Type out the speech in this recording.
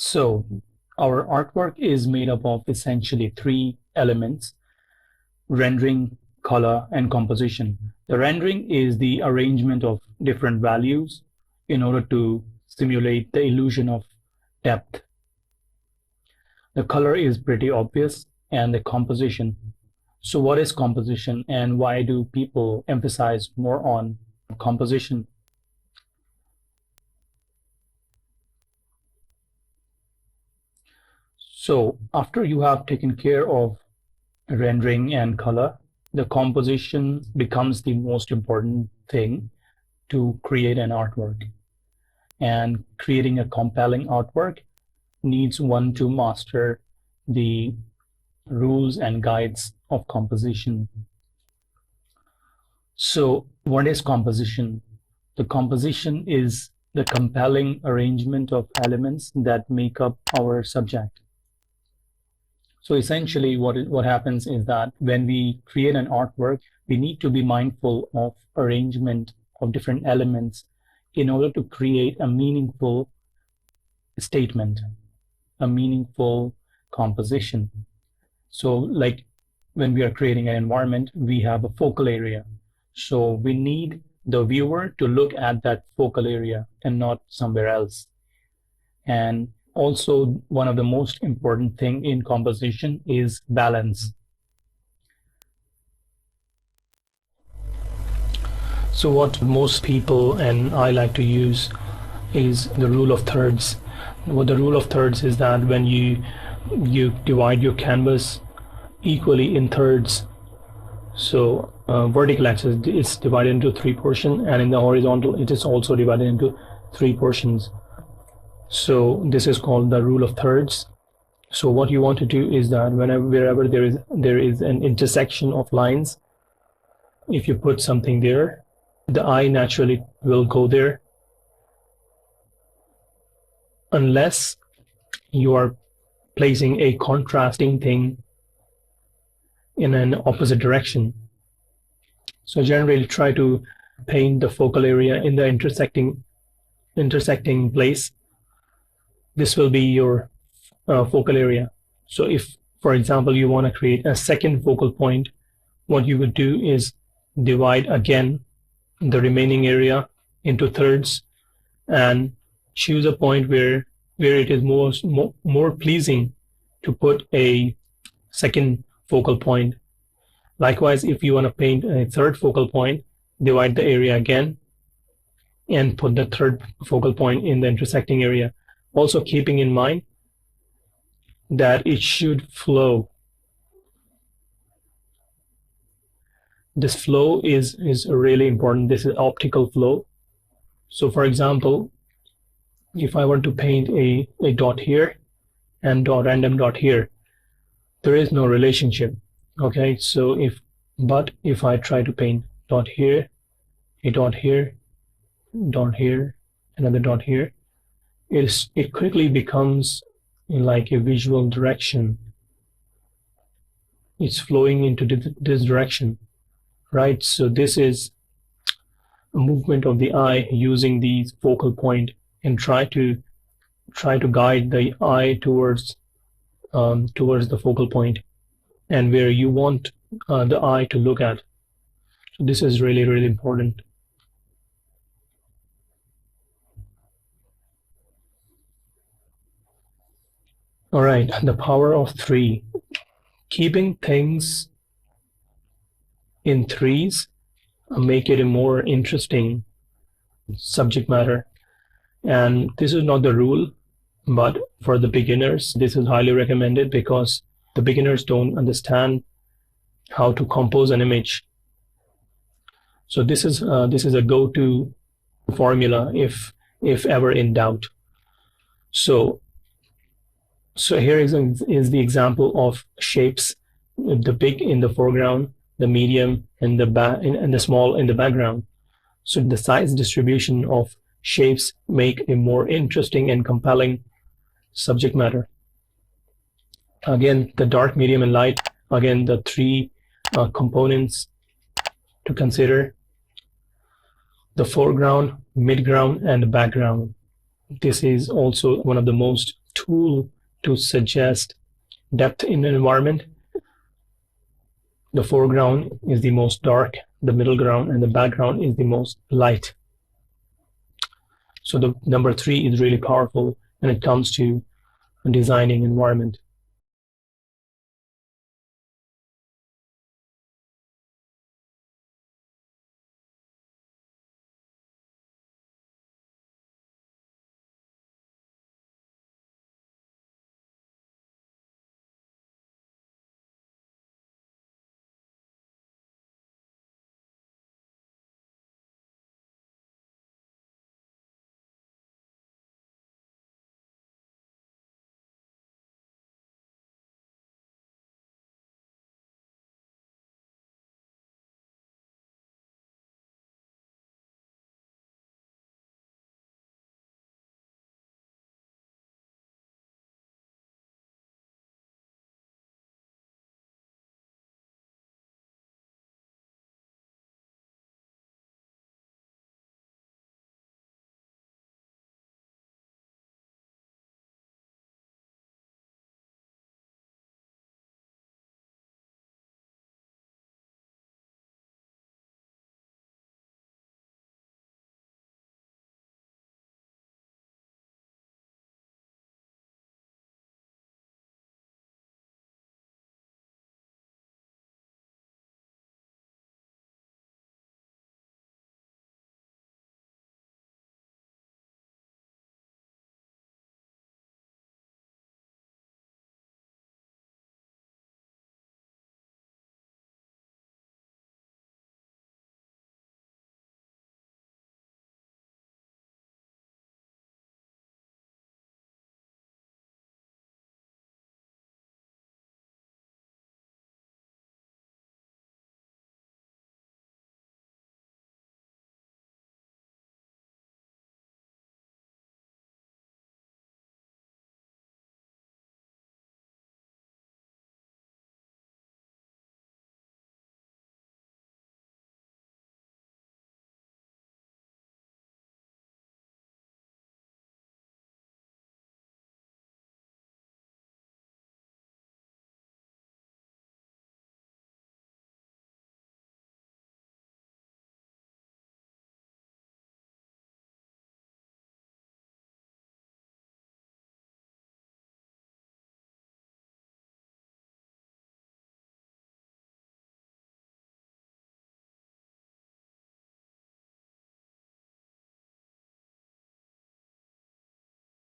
So, our artwork is made up of essentially three elements: rendering, color, and composition. The rendering is the arrangement of different values in order to simulate the illusion of depth. The color is pretty obvious, and the composition. So, what is composition, and why do people emphasize more on composition? So, after you have taken care of rendering and color, the composition becomes the most important thing to create an artwork. And creating a compelling artwork needs one to master the rules and guides of composition. So, what is composition? The composition is the compelling arrangement of elements that make up our subject. So essentially what happens is that when we create an artwork, we need to be mindful of arrangement of different elements in order to create a meaningful statement, a meaningful composition. So like when we are creating an environment, we have a focal area. So we need the viewer to look at that focal area and not somewhere else. And also, one of the most important thing in composition is balance. So what most people and I like to use is the rule of thirds. What the rule of thirds is that when you divide your canvas equally in thirds, so vertical axis is divided into three portions, and in the horizontal it is also divided into three portions. So this is called the rule of thirds. So what you want to do is that wherever there is an intersection of lines, if you put something there, the eye naturally will go there, unless you are placing a contrasting thing in an opposite direction. So generally try to paint the focal area in the intersecting place. This will be your focal area. So if, for example, you want to create a second focal point, what you would do is divide again the remaining area into thirds and choose a point where it is more pleasing to put a second focal point. Likewise, if you want to paint a third focal point, divide the area again and put the third focal point in the intersecting area. Also keeping in mind that it should flow. This flow is really important. This is optical flow. So for example, if I want to paint a dot here and random dot here, there is no relationship. Okay, so if I try to paint dot here, a dot here, dot here, another dot here, it quickly becomes like a visual direction. It's flowing into this direction, right? So this is a movement of the eye using the focal point, and try to guide the eye towards the focal point and where you want the eye to look at. So this is really, really important. All right, the power of three. Keeping things in threes make it a more interesting subject matter. And this is not the rule, but for the beginners, this is highly recommended because the beginners don't understand how to compose an image. So this is a go-to formula if ever in doubt. So here is the example of shapes: the big in the foreground, the medium, and the small in the background. So the size distribution of shapes make a more interesting and compelling subject matter. Again, the dark, medium, and light. Again, the three components to consider: the foreground, midground, and the background. This is also one of the most tool to suggest depth in an environment. The foreground is the most dark, the middle ground and the background is the most light. So the number 3 is really powerful when it comes to designing environment.